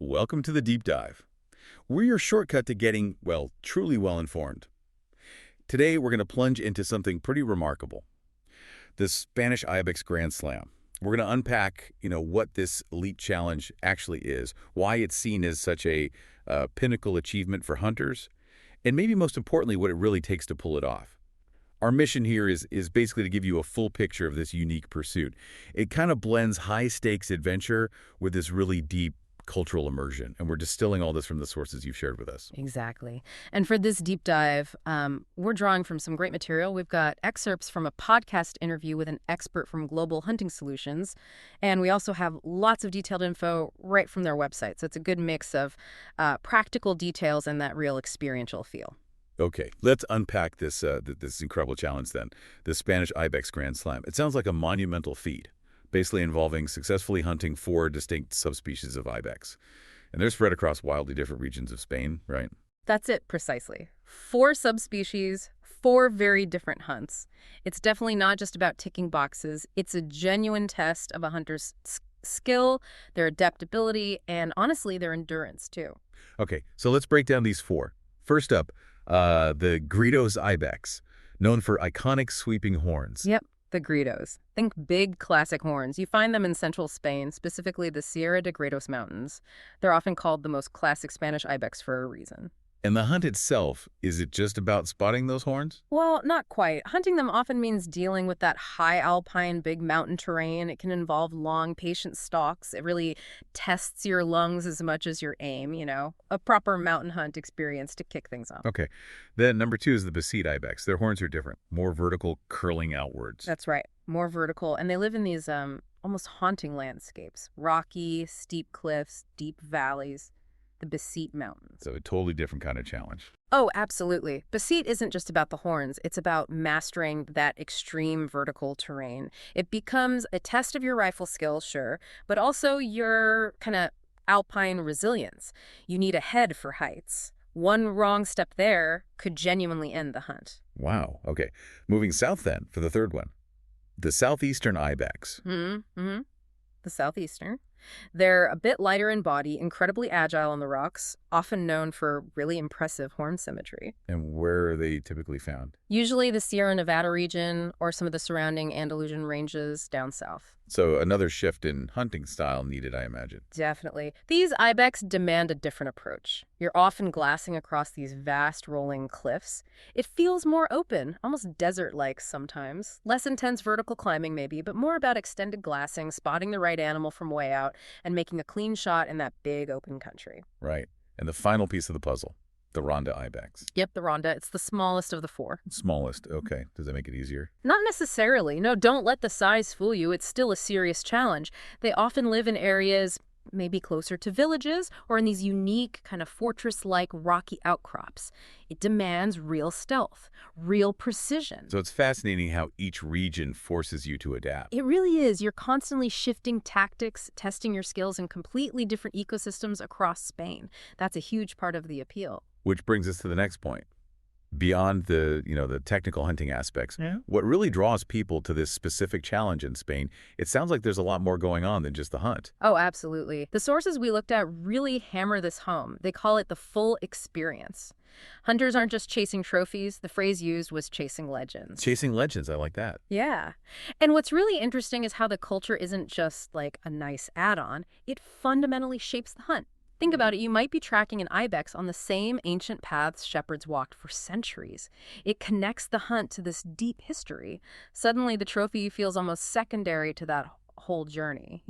Welcome to the Deep Dive. We're your shortcut to getting, well, truly well-informed. Today, we're going to plunge into something pretty remarkable, the Spanish Ibex Grand Slam. We're going to unpack, what this elite challenge actually is, why it's seen as such a pinnacle achievement for hunters, and maybe most importantly, what it really takes to pull it off. Our mission here is basically to give you a full picture of this unique pursuit. It kind of blends high-stakes adventure with this really deep cultural immersion, and we're distilling all this from the sources you've shared with us. Exactly. And for this deep dive, we're drawing from some great material. We've got excerpts from a podcast interview with an expert from Global Hunting Solutions, and we also have lots of detailed info right from their website. So it's a good mix of practical details and that real experiential feel. Okay, let's unpack this incredible challenge then, the Spanish Ibex Grand Slam. It sounds like a monumental feat, basically involving successfully hunting 4 distinct subspecies of ibex. And they're spread across wildly different regions of Spain, right? That's it, precisely. 4 subspecies, 4 very different hunts. It's definitely not just about ticking boxes. It's a genuine test of a hunter's skill, their adaptability, and honestly, their endurance, too. Okay, so let's break down these 4. First up, the Gritos ibex, known for iconic sweeping horns. Yep, the Gritos. Think big classic horns. You find them in central Spain, specifically the Sierra de Gredos Mountains. They're often called the most classic Spanish ibex for a reason. And the hunt itself, is it just about spotting those horns? Well, not quite. Hunting them often means dealing with that high alpine, big mountain terrain. It can involve long, patient stalks. It really tests your lungs as much as your aim, a proper mountain hunt experience to kick things off. Okay. Then number 2 is the Besit ibex. Their horns are different, more vertical, curling outwards. That's right. More vertical. And they live in these almost haunting landscapes. Rocky, steep cliffs, deep valleys. The Besit Mountains. So a totally different kind of challenge. Oh, absolutely. Besit isn't just about the horns. It's about mastering that extreme vertical terrain. It becomes a test of your rifle skills, sure, but also your kind of alpine resilience. You need a head for heights. One wrong step there could genuinely end the hunt. Wow. Okay. Moving south then for the third one. The southeastern ibex. The southeastern. They're a bit lighter in body, incredibly agile on the rocks, often known for really impressive horn symmetry. And where are they typically found? Usually the Sierra Nevada region or some of the surrounding Andalusian ranges down south. So another shift in hunting style needed, I imagine. Definitely. These ibex demand a different approach. You're often glassing across these vast rolling cliffs. It feels more open, almost desert-like sometimes. Less intense vertical climbing maybe, but more about extended glassing, spotting the right animal from way out, and making a clean shot in that big open country. Right. And the final piece of the puzzle, the Ronda ibex. Yep, the Ronda. It's the smallest of the 4. Smallest. Okay. Does that make it easier? Not necessarily. No, don't let the size fool you. It's still a serious challenge. They often live in areas maybe closer to villages or in these unique kind of fortress-like rocky outcrops. It demands real stealth, real precision. So it's fascinating how each region forces you to adapt. It really is. You're constantly shifting tactics, testing your skills in completely different ecosystems across Spain. That's a huge part of the appeal. Which brings us to the next point. Beyond the technical hunting aspects, what really draws people to this specific challenge in Spain, it sounds like there's a lot more going on than just the hunt. Oh, absolutely. The sources we looked at really hammer this home. They call it the full experience. Hunters aren't just chasing trophies. The phrase used was chasing legends. Chasing legends, I like that. Yeah. And what's really interesting is how the culture isn't just like a nice add-on. It fundamentally shapes the hunt. Think about it, you might be tracking an ibex on the same ancient paths shepherds walked for centuries. It connects the hunt to this deep history. Suddenly, the trophy feels almost secondary to that whole journey,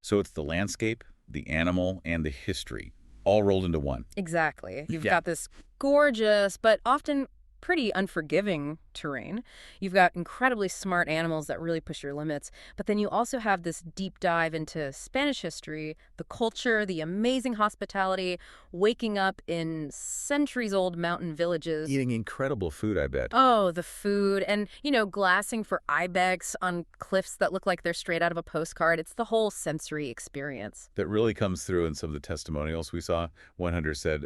So it's the landscape, the animal, and the history, all rolled into one. Exactly. You've got this gorgeous, but often pretty unforgiving terrain. You've got incredibly smart animals that really push your limits, but then you also have this deep dive into Spanish history, the culture, the amazing hospitality, waking up in centuries-old mountain villages. Eating incredible food, I bet. Oh, the food, and, glassing for ibex on cliffs that look like they're straight out of a postcard. It's the whole sensory experience. That really comes through in some of the testimonials we saw. One hunter said,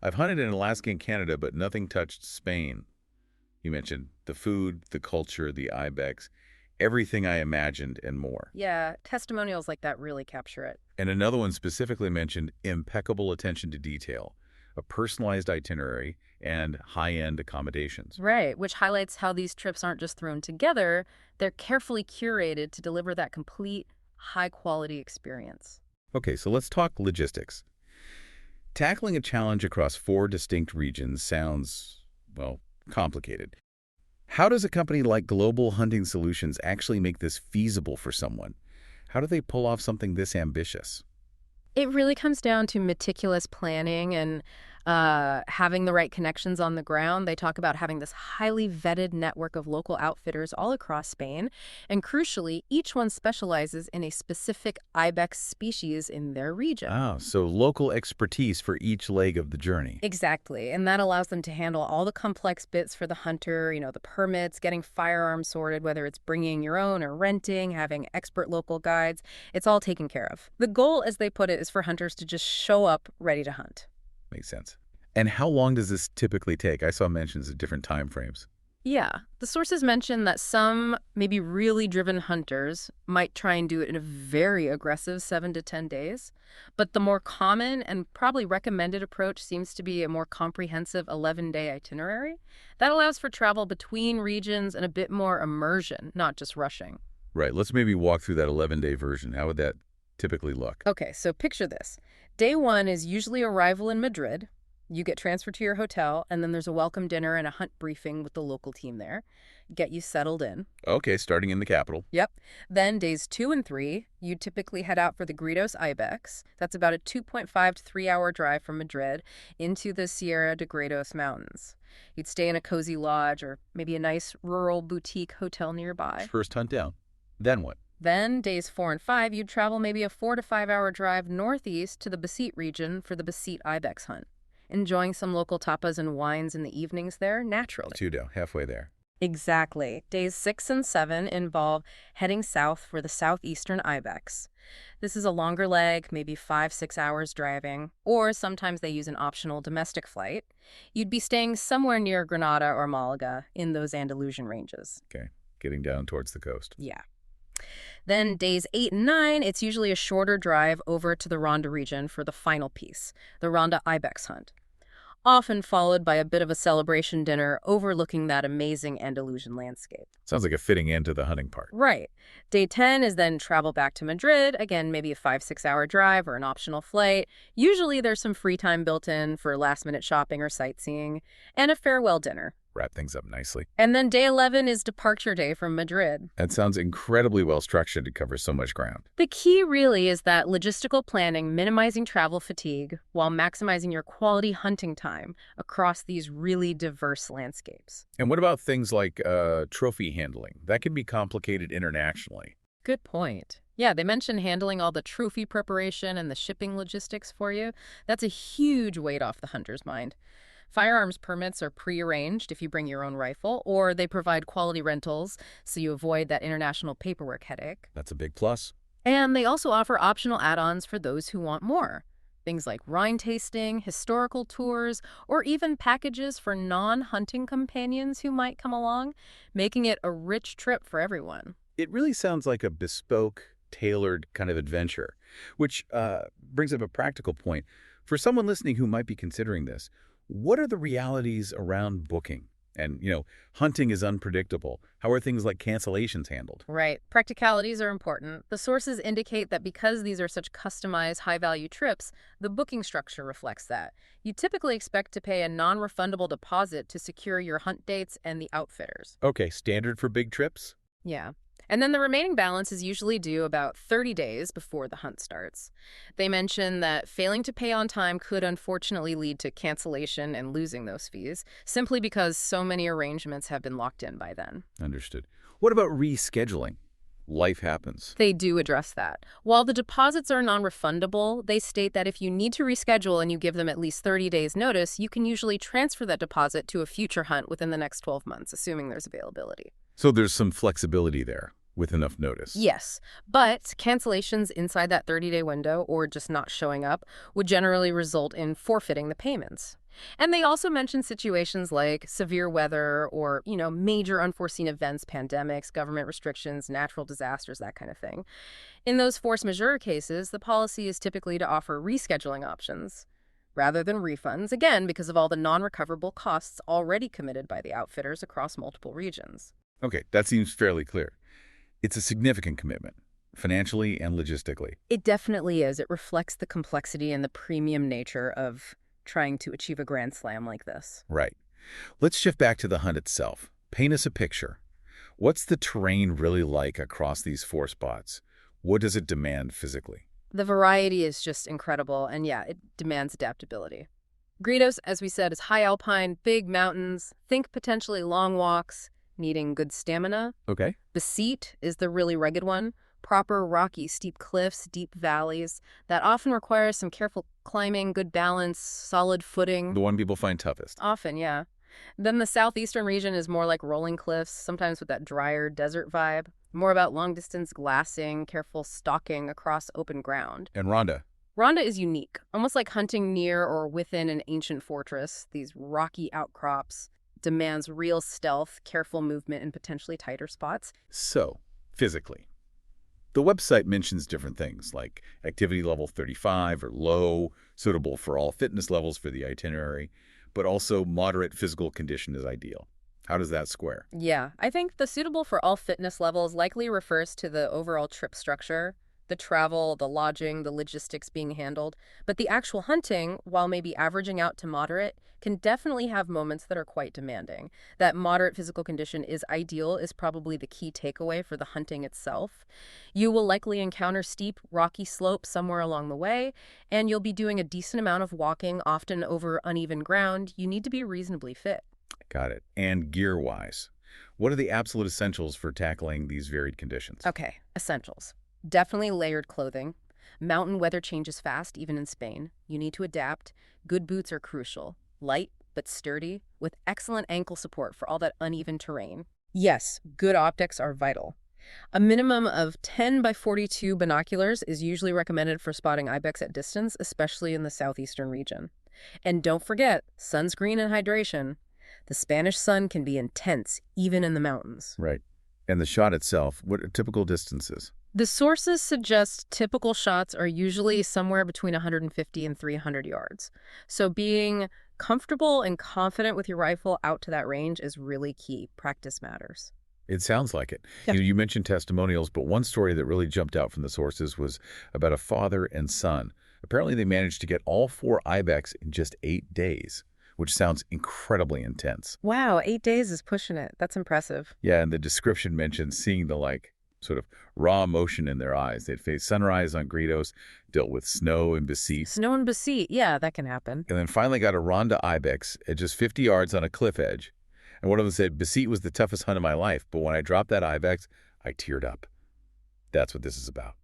I've hunted in Alaska and Canada, but nothing touched Spain. You mentioned the food, the culture, the ibex, everything I imagined and more. Yeah, testimonials like that really capture it. And another one specifically mentioned impeccable attention to detail, a personalized itinerary, and high-end accommodations. Right, which highlights how these trips aren't just thrown together, they're carefully curated to deliver that complete, high-quality experience. Okay, so let's talk logistics. Tackling a challenge across 4 distinct regions sounds, well, complicated. How does a company like Global Hunting Solutions actually make this feasible for someone? How do they pull off something this ambitious? It really comes down to meticulous planning and having the right connections on the ground. They talk about having this highly vetted network of local outfitters all across Spain. And crucially, each one specializes in a specific ibex species in their region. Ah, so local expertise for each leg of the journey. Exactly. And that allows them to handle all the complex bits for the hunter, the permits, getting firearms sorted, whether it's bringing your own or renting, having expert local guides. It's all taken care of. The goal, as they put it, is for hunters to just show up ready to hunt. Makes sense. And how long does this typically take? I saw mentions of different time frames. Yeah, the sources mention that some maybe really driven hunters might try and do it in a very aggressive 7 to 10 days. But the more common and probably recommended approach seems to be a more comprehensive 11-day itinerary. That allows for travel between regions and a bit more immersion, not just rushing. Right, let's maybe walk through that 11-day version. How would that typically look? Okay, so picture this. Day 1 is usually arrival in Madrid. You get transferred to your hotel, and then there's a welcome dinner and a hunt briefing with the local team there. Get you settled in. Okay, starting in the capital. Yep. Then days 2 and 3, you typically head out for the Gredos Ibex. That's about a 2.5 to 3-hour drive from Madrid into the Sierra de Gredos Mountains. You'd stay in a cozy lodge or maybe a nice rural boutique hotel nearby. First hunt down. Then what? Then, days 4 and 5, you'd travel maybe a 4 to 5-hour drive northeast to the Besit region for the Besit Ibex hunt. Enjoying some local tapas and wines in the evenings there, naturally. 2 down, halfway there. Exactly. Days 6 and 7 involve heading south for the southeastern Ibex. This is a longer leg, maybe 5-6 hours driving, or sometimes they use an optional domestic flight. You'd be staying somewhere near Granada or Malaga in those Andalusian ranges. Okay, getting down towards the coast. Yeah. Then days 8 and 9, it's usually a shorter drive over to the Ronda region for the final piece, the Ronda Ibex hunt, often followed by a bit of a celebration dinner overlooking that amazing Andalusian landscape. Sounds like a fitting end to the hunting part. Right. Day 10 is then travel back to Madrid, again, maybe a 5-6 hour drive or an optional flight. Usually there's some free time built in for last-minute shopping or sightseeing, and a farewell dinner. Wrap things up nicely. And then day 11 is departure day from Madrid. That sounds incredibly well structured to cover so much ground. The key really is that logistical planning, minimizing travel fatigue while maximizing your quality hunting time across these really diverse landscapes. And what about things like trophy handling? That can be complicated internationally. Good point. Yeah, they mentioned handling all the trophy preparation and the shipping logistics for you. That's a huge weight off the hunter's mind. Firearms permits are pre-arranged if you bring your own rifle, or they provide quality rentals so you avoid that international paperwork headache. That's a big plus. And they also offer optional add-ons for those who want more. Things like wine tasting, historical tours, or even packages for non-hunting companions who might come along, making it a rich trip for everyone. It really sounds like a bespoke, tailored kind of adventure, which brings up a practical point. For someone listening who might be considering this, what are the realities around booking? And, hunting is unpredictable. How are things like cancellations handled? Right. Practicalities are important. The sources indicate that because these are such customized, high-value trips, the booking structure reflects that. You typically expect to pay a non-refundable deposit to secure your hunt dates and the outfitters. Okay, standard for big trips? Yeah. And then the remaining balance is usually due about 30 days before the hunt starts. They mention that failing to pay on time could unfortunately lead to cancellation and losing those fees, simply because so many arrangements have been locked in by then. Understood. What about rescheduling? Life happens. They do address that. While the deposits are non-refundable, they state that if you need to reschedule and you give them at least 30 days notice, you can usually transfer that deposit to a future hunt within the next 12 months, assuming there's availability. So there's some flexibility there with enough notice. Yes, but cancellations inside that 30-day window or just not showing up would generally result in forfeiting the payments. And they also mention situations like severe weather or, major unforeseen events, pandemics, government restrictions, natural disasters, that kind of thing. In those force majeure cases, the policy is typically to offer rescheduling options rather than refunds, again, because of all the non-recoverable costs already committed by the outfitters across multiple regions. Okay, that seems fairly clear. It's a significant commitment, financially and logistically. It definitely is. It reflects the complexity and the premium nature of trying to achieve a Grand Slam like this. Right. Let's shift back to the hunt itself. Paint us a picture. What's the terrain really like across these four spots? What does it demand physically? The variety is just incredible, and yeah, it demands adaptability. Gredos, as we said, is high alpine, big mountains. Think potentially long walks, needing good stamina. Okay. Besit is the really rugged one. Proper rocky, steep cliffs, deep valleys that often requires some careful climbing, good balance, solid footing. The one people find toughest. Often, yeah. Then the southeastern region is more like rolling cliffs, sometimes with that drier desert vibe. More about long-distance glassing, careful stalking across open ground. And Rhonda? Rhonda is unique, almost like hunting near or within an ancient fortress. These rocky outcrops demands real stealth, careful movement in potentially tighter spots. So, physically. The website mentions different things like activity level 35 or low, suitable for all fitness levels for the itinerary, but also moderate physical condition is ideal. How does that square? Yeah, I think the suitable for all fitness levels likely refers to the overall trip structure, the travel, the lodging, the logistics being handled. But the actual hunting, while maybe averaging out to moderate, can definitely have moments that are quite demanding. That moderate physical condition is ideal is probably the key takeaway for the hunting itself. You will likely encounter steep, rocky slopes somewhere along the way, and you'll be doing a decent amount of walking, often over uneven ground. You need to be reasonably fit. Got it. And gear-wise, what are the absolute essentials for tackling these varied conditions? Okay, essentials. Definitely layered clothing. Mountain weather changes fast, even in Spain. You need to adapt. Good boots are crucial. Light, but sturdy, with excellent ankle support for all that uneven terrain. Yes, good optics are vital. A minimum of 10 by 42 binoculars is usually recommended for spotting ibex at distance, especially in the southeastern region. And don't forget, sunscreen and hydration. The Spanish sun can be intense, even in the mountains. Right. And the shot itself, what are typical distances? The sources suggest typical shots are usually somewhere between 150 and 300 yards. So being comfortable and confident with your rifle out to that range is really key. Practice matters. It sounds like it. Yeah. You mentioned testimonials, but one story that really jumped out from the sources was about a father and son. Apparently they managed to get all 4 ibex in just 8 days, which sounds incredibly intense. Wow, 8 days is pushing it. That's impressive. Yeah, and the description mentions seeing the sort of raw emotion in their eyes. They'd faced sunrise on Gredos, dealt with snow and Besit, Snow and Besit, yeah, that can happen. and then finally got a Rhonda ibex at just 50 yards on a cliff edge. And one of them said, Besit was the toughest hunt of my life, but when I dropped that ibex, I teared up. That's what this is about.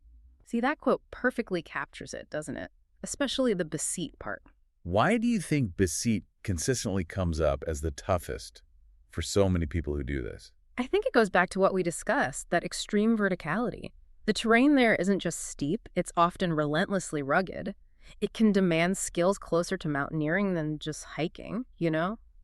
See, that quote perfectly captures it, doesn't it? Especially the Besit part. Why do you think Besit consistently comes up as the toughest for so many people who do this? I think it goes back to what we discussed, that extreme verticality. The terrain there isn't just steep, it's often relentlessly rugged. It can demand skills closer to mountaineering than just hiking,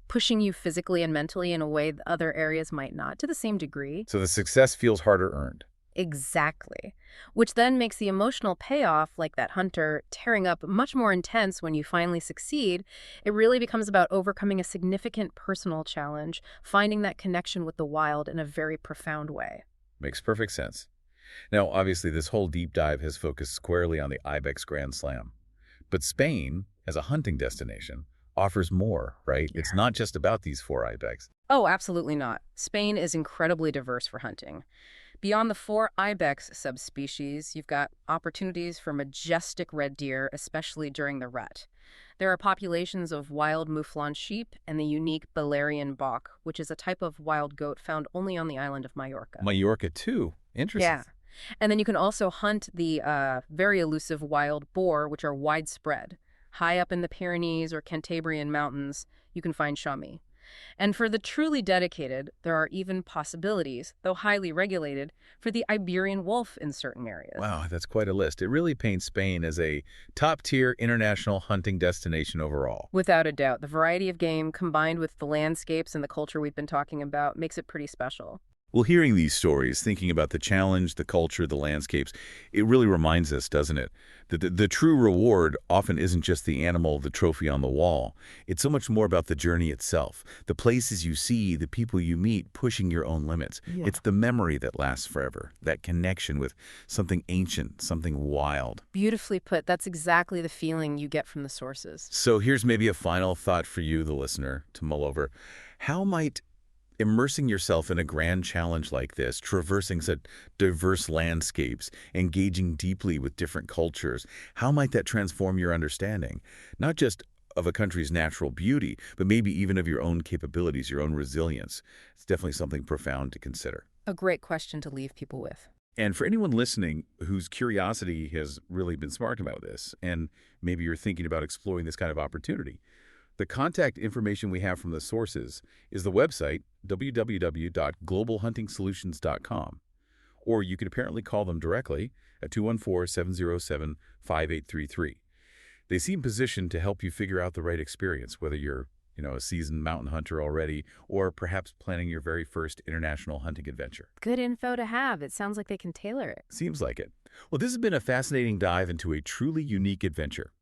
pushing you physically and mentally in a way that other areas might not, to the same degree. So the success feels harder earned. Exactly. Which then makes the emotional payoff, like that hunter tearing up, much more intense when you finally succeed. It really becomes about overcoming a significant personal challenge, finding that connection with the wild in a very profound way. Makes perfect sense. Now, obviously, this whole deep dive has focused squarely on the Ibex Grand Slam. But Spain, as a hunting destination, offers more, right? Yeah. It's not just about these 4 ibex. Oh, absolutely not. Spain is incredibly diverse for hunting. Beyond the 4 ibex subspecies, you've got opportunities for majestic red deer, especially during the rut. There are populations of wild mouflon sheep and the unique Balearian bok, which is a type of wild goat found only on the island of Majorca. Majorca, too. Interesting. Yeah. And then you can also hunt the very elusive wild boar, which are widespread. High up in the Pyrenees or Cantabrian mountains, you can find chamois. And for the truly dedicated, there are even possibilities, though highly regulated, for the Iberian wolf in certain areas. Wow, that's quite a list. It really paints Spain as a top-tier international hunting destination overall. Without a doubt, the variety of game combined with the landscapes and the culture we've been talking about makes it pretty special. Well, hearing these stories, thinking about the challenge, the culture, the landscapes, it really reminds us, doesn't it, that the true reward often isn't just the animal, the trophy on the wall. It's so much more about the journey itself, the places you see, the people you meet, pushing your own limits. Yeah. It's the memory that lasts forever, that connection with something ancient, something wild. Beautifully put. That's exactly the feeling you get from the sources. So here's maybe a final thought for you, the listener, to mull over. How might immersing yourself in a grand challenge like this, traversing such diverse landscapes, engaging deeply with different cultures, how might that transform your understanding, not just of a country's natural beauty, but maybe even of your own capabilities, your own resilience? It's definitely something profound to consider. A great question to leave people with. And for anyone listening whose curiosity has really been sparked about this, and maybe you're thinking about exploring this kind of opportunity, the contact information we have from the sources is the website www.globalhuntingsolutions.com, or you can apparently call them directly at 214-707-5833. They seem positioned to help you figure out the right experience, whether you're, a seasoned mountain hunter already, or perhaps planning your very first international hunting adventure. Good info to have. It sounds like they can tailor it. Seems like it. Well, this has been a fascinating dive into a truly unique adventure.